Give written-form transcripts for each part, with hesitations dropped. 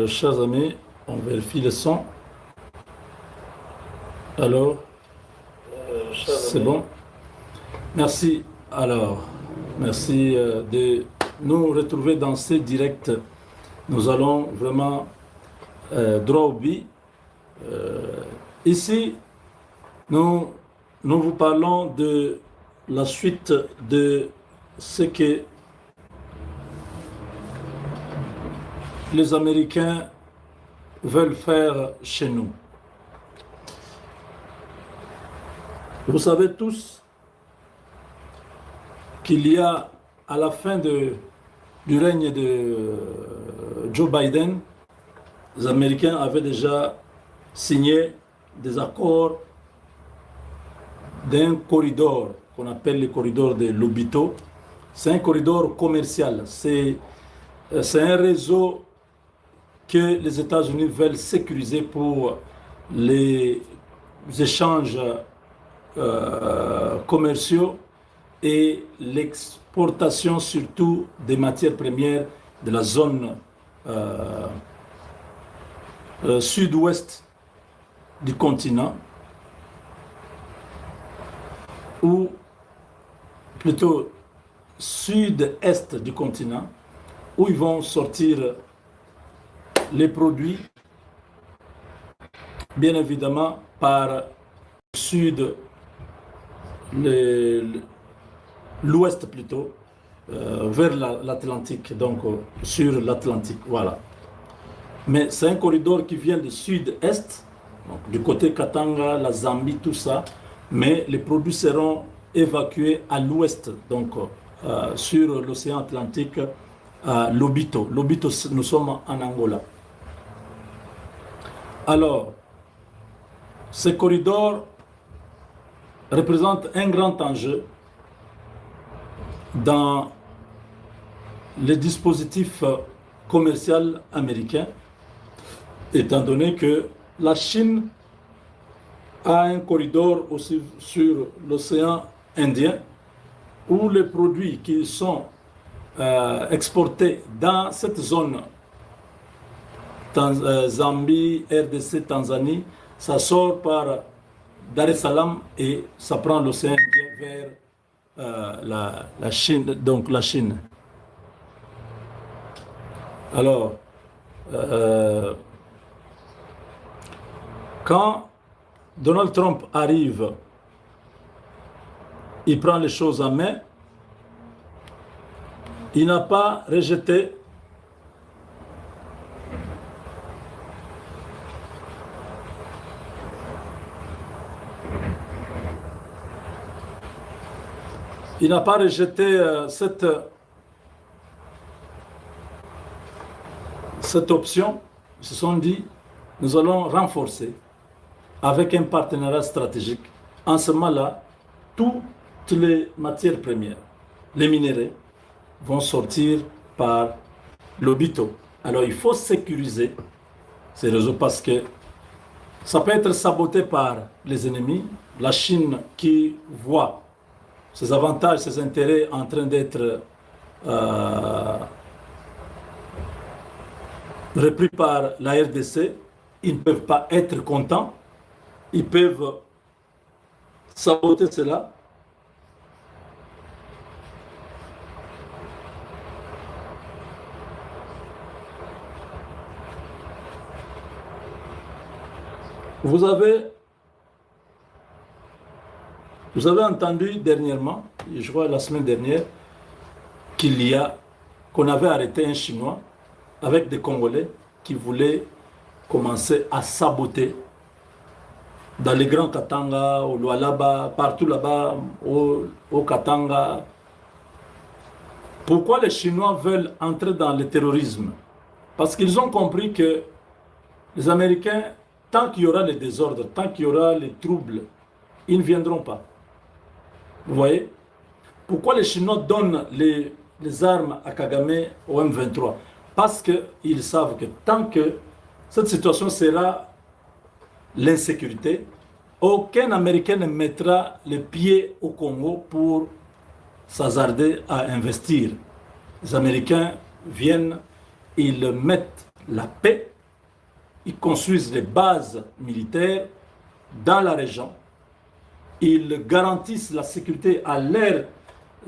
Chers amis, on vérifie le son. Alors, c'est bon. Merci. Alors, merci de nous retrouver dans ce direct. Nous allons vraiment droit au but. Ici, nous vous parlons de la suite de ce que les Américains veulent faire chez nous. Vous savez tous qu'il y a, à la fin du règne de Joe Biden, les Américains avaient déjà signé des accords d'un corridor qu'on appelle le corridor de Lobito. C'est un corridor commercial. C'est un réseau que les États-Unis veulent sécuriser pour les échanges commerciaux et l'exportation surtout des matières premières de la zone sud-ouest du continent, ou plutôt sud-est du continent, où ils vont sortir les produits, bien évidemment, par le sud, l'ouest plutôt, vers l'Atlantique, donc sur l'Atlantique, voilà. Mais c'est un corridor qui vient du sud-est, du côté Katanga, la Zambie, tout ça, mais les produits seront évacués à l'ouest, donc sur l'océan Atlantique, à Lobito. Lobito, nous sommes en Angola. Alors, ce corridor représente un grand enjeu dans les dispositifs commerciaux américains, étant donné que la Chine a un corridor aussi sur l'océan Indien, où les produits qui sont exportés dans cette zone, Zambie, RDC, Tanzanie, ça sort par Dar es Salaam et ça prend l'océan Indien vers la Chine, donc la Chine. Alors, quand Donald Trump arrive, il prend les choses en main, il n'a pas rejeté cette option. Ils se sont dit, nous allons renforcer avec un partenariat stratégique. En ce moment-là, toutes les matières premières, les minéraux, vont sortir par Lobito. Alors il faut sécuriser ces réseaux parce que ça peut être saboté par les ennemis. La Chine qui voit ses avantages, ses intérêts en train d'être repris par la RDC, ils ne peuvent pas être contents. Ils peuvent saboter cela. Vous avez entendu dernièrement, je crois la semaine dernière, qu'on avait arrêté un Chinois avec des Congolais qui voulaient commencer à saboter dans les grands Katanga, au Lualaba, partout là-bas, au Katanga. Pourquoi les Chinois veulent entrer dans le terrorisme? Parce qu'ils ont compris que les Américains, tant qu'il y aura les désordres, tant qu'il y aura les troubles, ils ne viendront pas. Vous voyez? Pourquoi les Chinois donnent les armes à Kagame au M23? Parce qu'ils savent que tant que cette situation sera l'insécurité, aucun Américain ne mettra les pieds au Congo pour s'hasarder à investir. Les Américains viennent, ils mettent la paix, ils construisent les bases militaires dans la région, ils garantissent la sécurité à leurs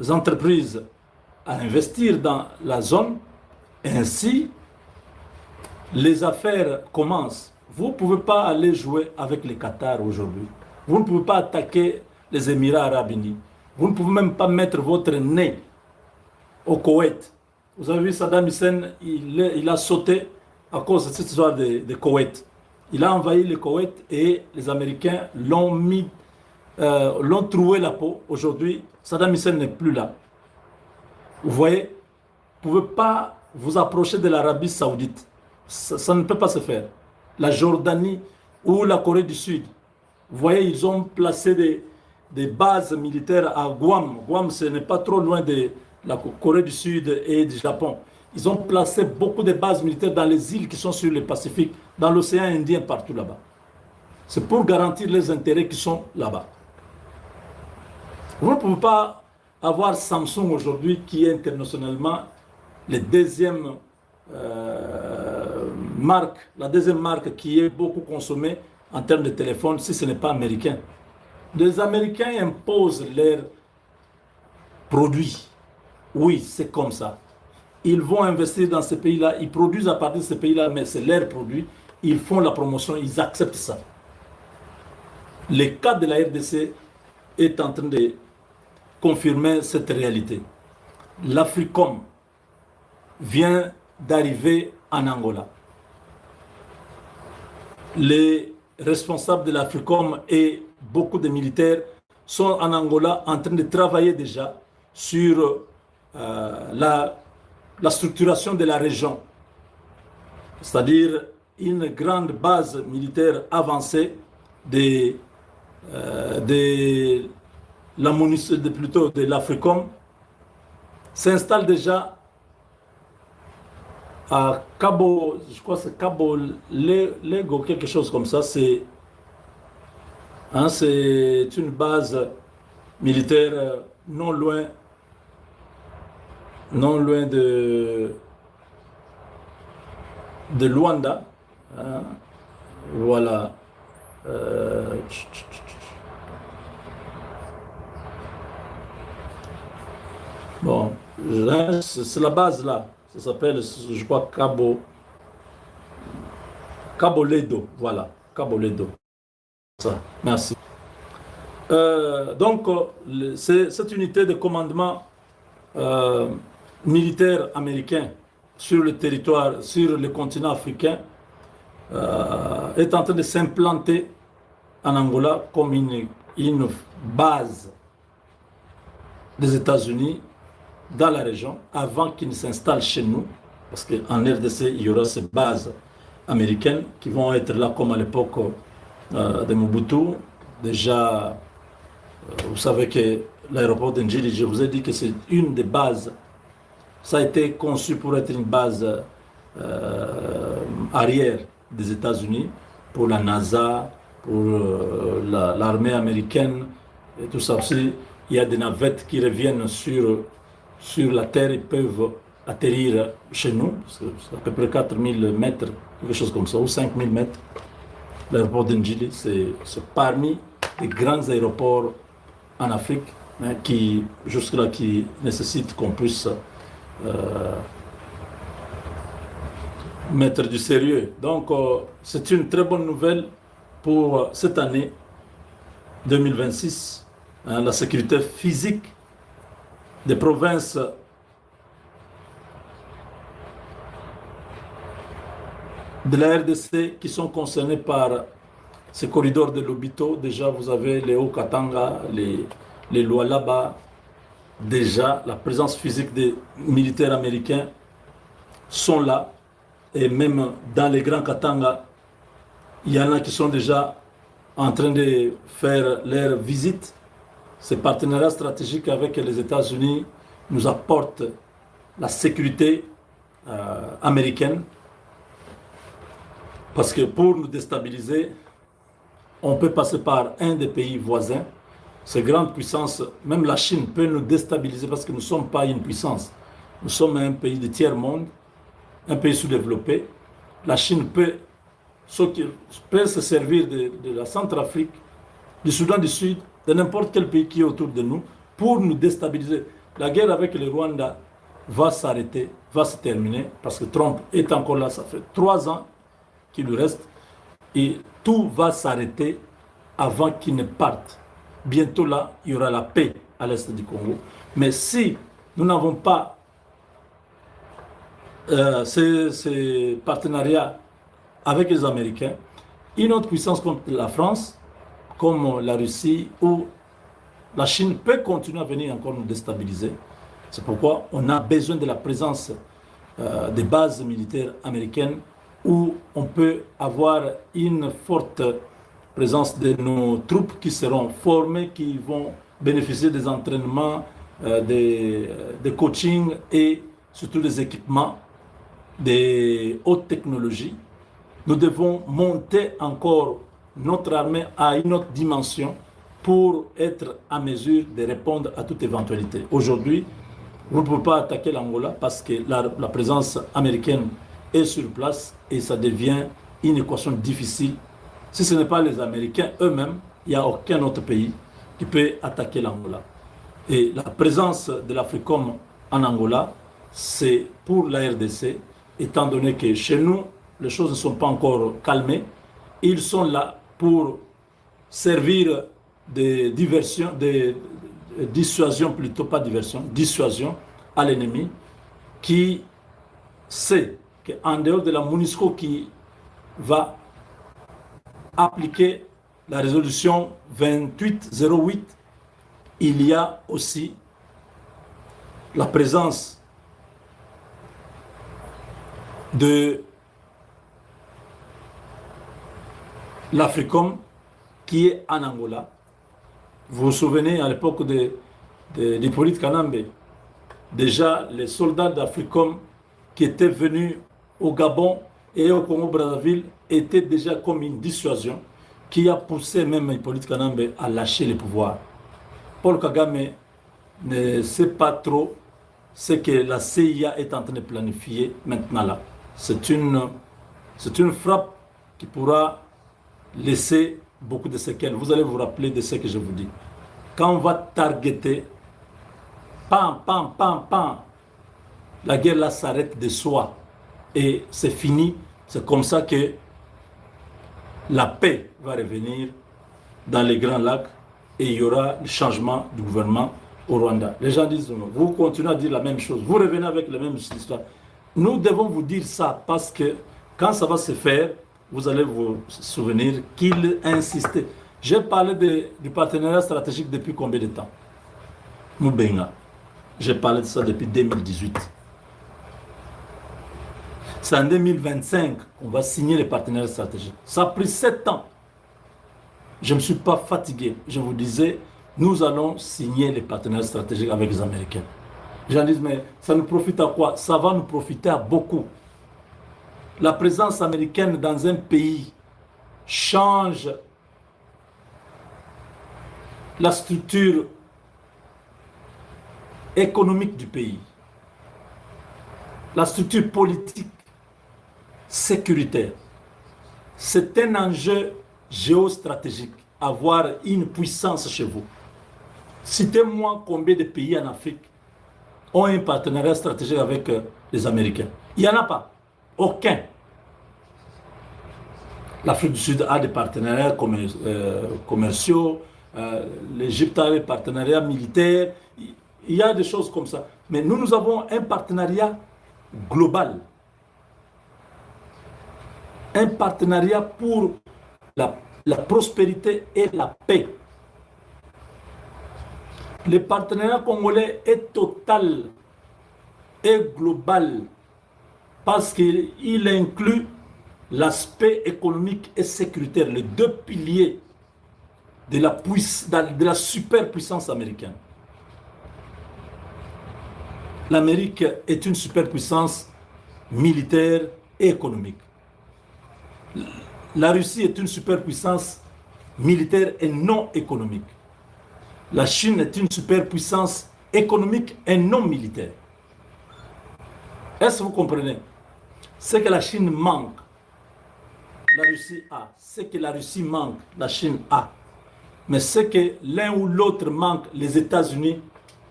entreprises à investir dans la zone. Ainsi, les affaires commencent. Vous ne pouvez pas aller jouer avec les Qatar aujourd'hui. Vous ne pouvez pas attaquer les Émirats arabes unis. Vous ne pouvez même pas mettre votre nez au Koweït. Vous avez vu Saddam Hussein, il a sauté à cause de cette histoire de Koweït. Il a envahi le Koweït et les Américains l'ont troué la peau. Aujourd'hui, Saddam Hussein n'est plus là. Vous voyez, vous ne pouvez pas vous approcher de l'Arabie Saoudite. Ça ne peut pas se faire. La Jordanie ou la Corée du Sud. Vous voyez, ils ont placé des bases militaires à Guam. Guam, ce n'est pas trop loin de la Corée du Sud et du Japon. Ils ont placé beaucoup de bases militaires dans les îles qui sont sur le Pacifique, dans l'océan Indien, partout là-bas. C'est pour garantir les intérêts qui sont là-bas. Vous ne pouvez pas avoir Samsung aujourd'hui qui est internationalement la deuxième marque qui est beaucoup consommée en termes de téléphone si ce n'est pas américain. Les Américains imposent leurs produits. Oui, c'est comme ça. Ils vont investir dans ces pays-là, ils produisent à partir de ces pays-là, mais c'est leurs produits. Ils font la promotion, ils acceptent ça. Le cas de la RDC est en train de confirmer cette réalité. L'Africom vient d'arriver en Angola. Les responsables de l'Africom et beaucoup de militaires sont en Angola en train de travailler déjà sur la structuration de la région, c'est-à-dire une grande base militaire avancée de l'Africom s'installe déjà à Cabo, je crois que c'est Cabo Lego, quelque chose comme ça. C'est une base militaire non loin de Luanda. Hein. Voilà. Bon, c'est la base là. Ça s'appelle, je crois, Cabo Ledo. Voilà, Cabo Ledo. Ça, merci. Donc, cette unité de commandement militaire américain sur le territoire, sur le continent africain, est en train de s'implanter en Angola comme une base des États-Unis dans la région avant qu'ils ne s'installent chez nous, parce qu'en RDC, il y aura ces bases américaines qui vont être là comme à l'époque de Mobutu. Déjà, vous savez que l'aéroport d'Ndjili, je vous ai dit que c'est une des bases. Ça a été conçu pour être une base arrière des États-Unis, pour la NASA, pour l'armée américaine et tout ça. Aussi, il y a des navettes qui reviennent sur la Terre, ils peuvent atterrir chez nous. C'est à peu près 4000 mètres, quelque chose comme ça, ou 5000 mètres. L'aéroport d'Ndjili, c'est parmi les grands aéroports en Afrique, hein, qui, jusque-là, qui nécessitent qu'on puisse mettre du sérieux. Donc, c'est une très bonne nouvelle pour cette année 2026. Hein, la sécurité physique des provinces de la RDC qui sont concernées par ces corridors de Lobito. Déjà, vous avez les Haut-Katanga, les Lualaba. Déjà, la présence physique des militaires américains sont là. Et même dans les Grands Katanga, il y en a qui sont déjà en train de faire leur visite. Ces partenariats stratégiques avec les États-Unis nous apportent la sécurité américaine. Parce que pour nous déstabiliser, on peut passer par un des pays voisins. Ces grandes puissances, même la Chine peut nous déstabiliser parce que nous ne sommes pas une puissance. Nous sommes un pays de tiers-monde, un pays sous-développé. la Chine peut se servir de la Centrafrique, du Soudan du Sud, de n'importe quel pays qui est autour de nous, pour nous déstabiliser. La guerre avec le Rwanda va s'arrêter, va se terminer, parce que Trump est encore là, ça fait 3 ans qu'il lui reste, et tout va s'arrêter avant qu'il ne parte. Bientôt là, il y aura la paix à l'est du Congo. Mais si nous n'avons pas ces partenariats avec les Américains, une autre puissance comme la France, comme la Russie ou la Chine peut continuer à venir encore nous déstabiliser. C'est pourquoi on a besoin de la présence des bases militaires américaines où on peut avoir une forte présence de nos troupes qui seront formées, qui vont bénéficier des entraînements, des coachings et surtout des équipements, des hautes technologies. Nous devons monter encore notre armée à une autre dimension pour être à mesure de répondre à toute éventualité. Aujourd'hui, vous ne pouvez pas attaquer l'Angola parce que la présence américaine est sur place et ça devient une équation difficile. Si ce n'est pas les Américains eux-mêmes, il n'y a aucun autre pays qui peut attaquer l'Angola. Et la présence de l'Africom en Angola, c'est pour la RDC, étant donné que chez nous, les choses ne sont pas encore calmées. Ils sont là pour servir de diversion, de dissuasion plutôt, pas diversion, dissuasion à l'ennemi qui sait qu'en dehors de la MONUSCO qui va appliquer la résolution 2808, il y a aussi la présence de l'Africom qui est en Angola. Vous vous souvenez à l'époque d'Hippolyte Kanambe, déjà les soldats d'Africom qui étaient venus au Gabon et au Congo-Brazzaville étaient déjà comme une dissuasion qui a poussé même Hippolyte Kanambe à lâcher le pouvoir. Paul Kagame ne sait pas trop ce que la CIA est en train de planifier maintenant là. C'est une frappe qui pourra laisser beaucoup de séquelles. Vous allez vous rappeler de ce que je vous dis. Quand on va targeter, pam, pam, pam, pam, la guerre là s'arrête de soi. Et c'est fini. C'est comme ça que la paix va revenir dans les Grands Lacs et il y aura le changement du gouvernement au Rwanda. Les gens disent, vous continuez à dire la même chose. Vous revenez avec la même histoire. Nous devons vous dire ça parce que quand ça va se faire, vous allez vous souvenir qu'il insistait. J'ai parlé du partenariat stratégique depuis combien de temps? Moubenga. J'ai parlé de ça depuis 2018. C'est en 2025 qu'on va signer les partenariats stratégiques. Ça a pris 7 ans. Je ne me suis pas fatigué. Je vous disais, nous allons signer les partenariats stratégiques avec les Américains. Les gens disent, mais ça nous profite à quoi? Ça va nous profiter à beaucoup. La présence américaine dans un pays change la structure économique du pays, la structure politique, sécuritaire. C'est un enjeu géostratégique, avoir une puissance chez vous. Citez-moi combien de pays en Afrique ont un partenariat stratégique avec les Américains. Il n'y en a pas. Aucun. L'Afrique du Sud a des partenariats commerciaux, l'Égypte a des partenariats militaires, il y a des choses comme ça. Mais nous avons un partenariat global. Un partenariat pour la prospérité et la paix. Le partenariat congolais est total et global parce qu'il inclut l'aspect économique et sécuritaire, les deux piliers de la superpuissance américaine. L'Amérique est une superpuissance militaire et économique. La Russie est une superpuissance militaire et non économique. La Chine est une superpuissance économique et non militaire. Est-ce que vous comprenez? Ce que la Chine manque, la Russie a, ce que la Russie manque, la Chine a. Mais ce que l'un ou l'autre manque, les États-Unis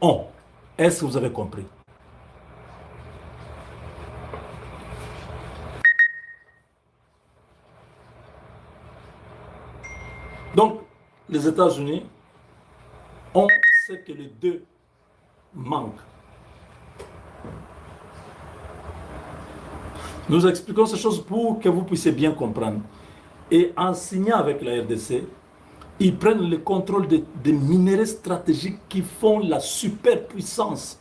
ont. Est-ce que vous avez compris? Donc, les États-Unis ont ce que les deux manquent. Nous expliquons ces choses pour que vous puissiez bien comprendre. Et en signant avec la RDC, ils prennent le contrôle des minéraux stratégiques qui font la superpuissance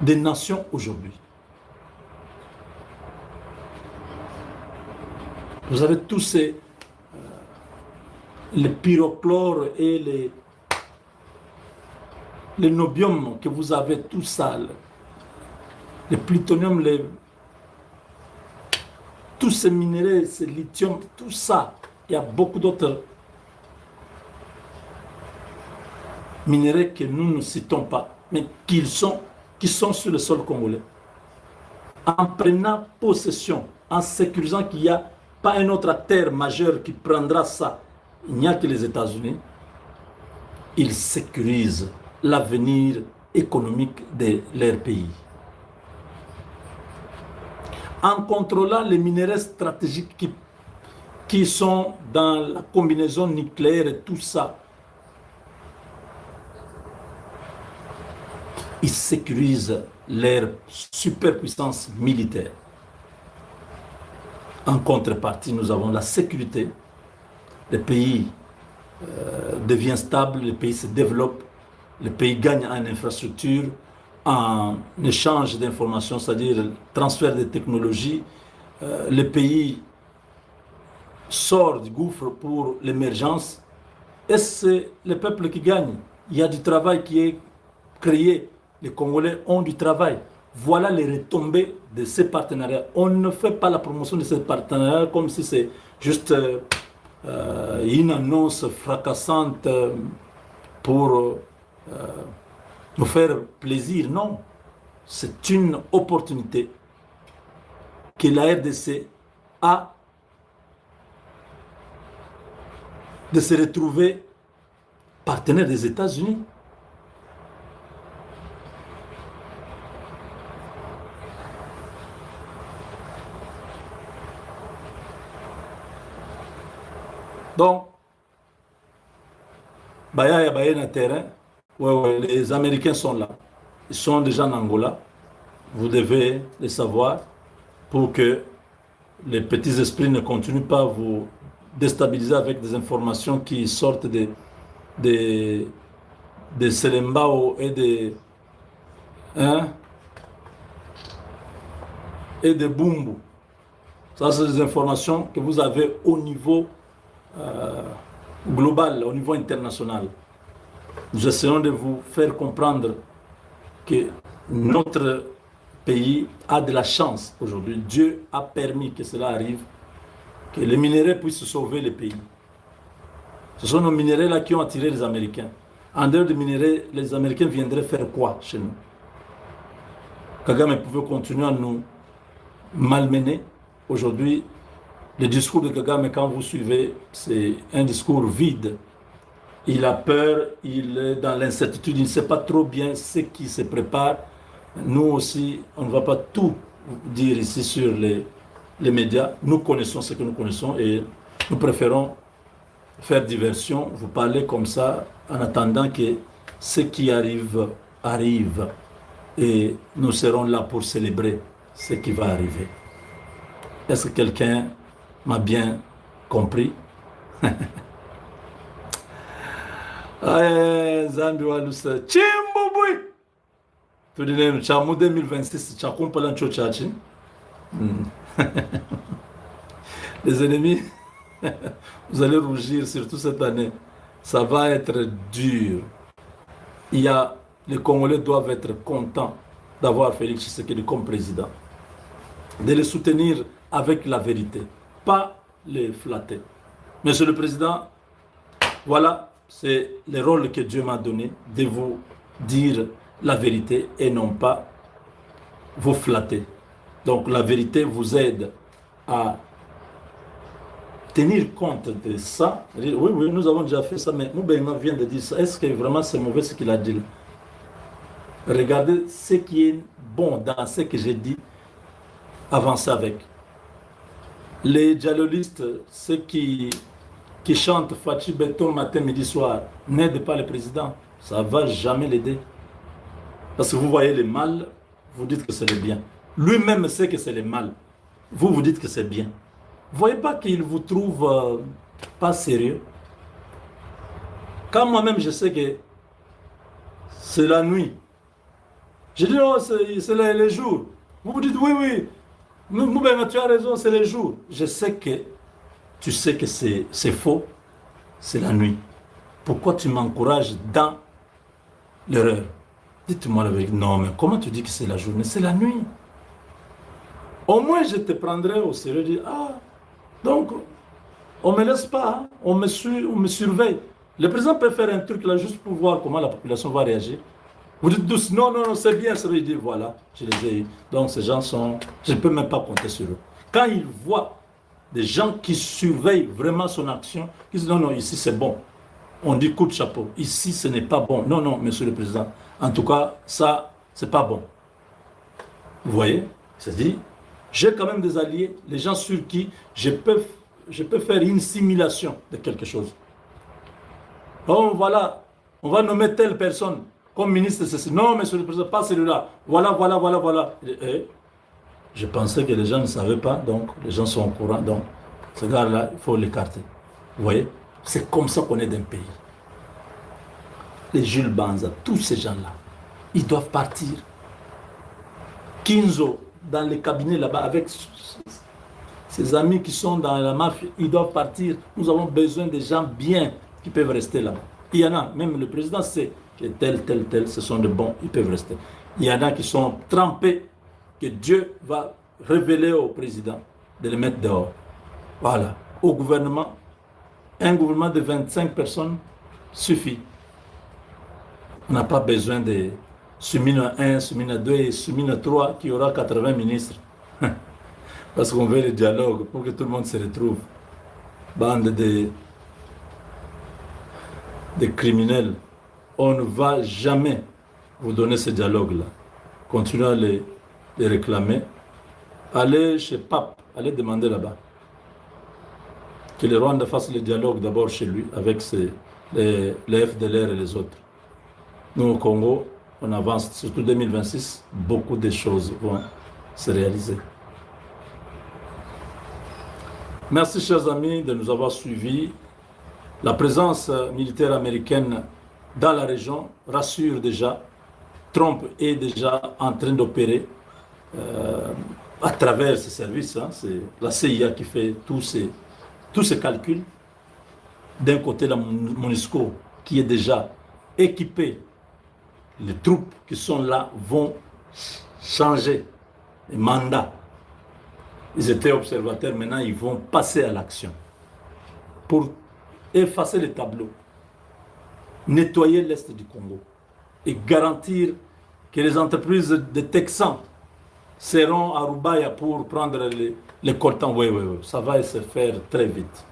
des nations aujourd'hui. Vous avez tous ces les pyrochlores et les nobium que vous avez, tout ça, le plutonium, tous ces minéraux, ce lithium, tout ça. Il y a beaucoup d'autres minéraux que nous ne citons pas, mais qui sont sur le sol congolais. En prenant possession, en sécurisant qu'il n'y a pas un autre acteur majeur qui prendra ça, il n'y a que les États-Unis, ils sécurisent l'avenir économique de leur pays. En contrôlant les minéraux stratégiques qui sont dans la combinaison nucléaire et tout ça, ils sécurisent leur superpuissance militaire. En contrepartie, nous avons la sécurité. Le pays devient stable, le pays se développe, le pays gagne en infrastructure, en échange d'informations, c'est-à-dire transfert de technologies. Le pays sort du gouffre pour l'émergence. Et c'est le peuple qui gagne. Il y a du travail qui est créé. Les Congolais ont du travail. Voilà les retombées de ces partenariats. On ne fait pas la promotion de ces partenariats comme si c'est juste une annonce fracassante pour nous faire plaisir. Non, c'est une opportunité que la RDC a de se retrouver partenaire des États-Unis. Donc, Baya terrain, les Américains sont là. Ils sont déjà en Angola. Vous devez le savoir pour que les petits esprits ne continuent pas à vous déstabiliser avec des informations qui sortent de Selembao et de Bumbu. Ça, c'est des informations que vous avez au niveau global, au niveau international. Nous essayons de vous faire comprendre que notre pays a de la chance aujourd'hui. Dieu a permis que cela arrive, que les minéraux puissent sauver le pays. Ce sont nos minéraux-là qui ont attiré les Américains. En dehors des minéraux, les Américains viendraient faire quoi chez nous? Kagame pouvait continuer à nous malmener. Aujourd'hui, le discours de Kagame, quand vous suivez, c'est un discours vide. Il a peur, il est dans l'incertitude, il ne sait pas trop bien ce qui se prépare. Nous aussi, on ne va pas tout dire ici sur les médias. Nous connaissons ce que nous connaissons et nous préférons faire diversion, vous parler comme ça, en attendant que ce qui arrive, arrive. Et nous serons là pour célébrer ce qui va arriver. Est-ce que quelqu'un m'a bien compris? Zambi walusa Chimbubui. Tout le monde, Chamou 2026, Chakum Palancho Chachi. Les ennemis, vous allez rougir, surtout cette année. Ça va être dur. Les Congolais doivent être contents d'avoir Félix Tshisekedi comme président. De le soutenir avec la vérité, pas les flatter. Monsieur le Président, voilà, c'est le rôle que Dieu m'a donné de vous dire la vérité et non pas vous flatter. Donc la vérité vous aide à tenir compte de ça. Oui, oui, nous avons déjà fait ça, mais Moubenga vient de dire ça. Est-ce que vraiment c'est mauvais ce qu'il a dit là? Regardez ce qui est bon dans ce que j'ai dit, avancez avec. Les dialoguistes, ceux qui chantent Fachi Béton matin, midi, soir, n'aident pas le président. Ça ne va jamais l'aider. Parce que vous voyez le mal, vous dites que c'est le bien. Lui-même sait que c'est le mal. Vous, vous dites que c'est bien. Vous ne voyez pas qu'il vous trouve pas sérieux? Quand moi-même je sais que c'est la nuit, je dis non, c'est les jours. Vous vous dites oui, oui. Moubenga, tu as raison, c'est les jours. Je sais que tu sais que c'est faux, c'est la nuit. Pourquoi tu m'encourages dans l'erreur? Dites-moi la vérité. Non, mais comment tu dis que c'est la journée? C'est la nuit. Au moins, je te prendrai au sérieux. Dire, ah, donc, on ne me laisse pas, hein, on me surveille. Le président peut faire un truc là juste pour voir comment la population va réagir. Vous dites tous, non, non, non, c'est bien, ça veut dire, voilà, je les ai eu. Donc, ces gens sont, je ne peux même pas compter sur eux. Quand ils voient des gens qui surveillent vraiment son action, ils disent, non, non, ici c'est bon. On dit coup de chapeau. Ici, ce n'est pas bon. Non, non, monsieur le président. En tout cas, ça, c'est pas bon. Vous voyez? C'est-à-dire, j'ai quand même des alliés, les gens sur qui je peux faire une simulation de quelque chose. Oh, voilà, on va nommer telle personne comme ministre de ceci. Non, monsieur le président, pas celui-là. Voilà, voilà, voilà, voilà. Et je pensais que les gens ne savaient pas, donc les gens sont au courant. Donc, ce gars-là, il faut l'écarter. Vous voyez? C'est comme ça qu'on est d'un pays. Les Jules Banza, tous ces gens-là, ils doivent partir. Kinzo, dans les cabinets là-bas, avec ses amis qui sont dans la mafia, ils doivent partir. Nous avons besoin de gens bien qui peuvent rester là-bas. Il y en a, même le président sait que tel, ce sont de bons, ils peuvent rester. Il y en a qui sont trempés, que Dieu va révéler au président de les mettre dehors. Voilà. Au gouvernement, un gouvernement de 25 personnes suffit. On n'a pas besoin de Sumina 1, Sumina 2 et Sumina 3 qui aura 80 ministres. Parce qu'on veut le dialogue pour que tout le monde se retrouve. Bande de criminels. On ne va jamais vous donner ce dialogue-là. Continuez à les réclamer. Allez chez Pape, allez demander là-bas. Que le Rwanda fasse le dialogue d'abord chez lui avec les FDLR et les autres. Nous au Congo, on avance, surtout 2026, beaucoup de choses vont se réaliser. Merci chers amis de nous avoir suivis. La présence militaire américaine dans la région rassure déjà. Trump est déjà en train d'opérer à travers ses services. Hein. C'est la CIA qui fait tous ces calculs. D'un côté, la MONUSCO qui est déjà équipée. Les troupes qui sont là vont changer les mandats. Ils étaient observateurs, maintenant ils vont passer à l'action pour effacer les tableaux, nettoyer l'Est du Congo et garantir que les entreprises de Texans seront à Roubaïa pour prendre les coltans. Oui, oui, oui, ça va se faire très vite.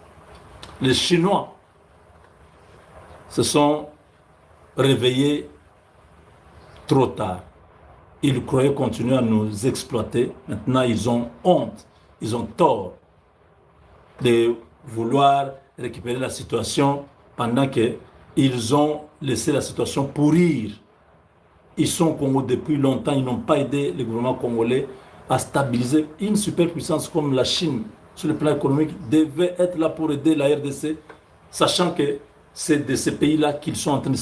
Les Chinois se sont réveillés trop tard. Ils croyaient continuer à nous exploiter. Maintenant, ils ont honte, ils ont tort de vouloir récupérer la situation pendant qu'ils ont laissé la situation pourrir. Ils sont au Congo depuis longtemps, ils n'ont pas aidé le gouvernement congolais à stabiliser. Une superpuissance comme la Chine, sur le plan économique, devait être là pour aider la RDC, sachant que c'est de ces pays-là qu'ils sont en train de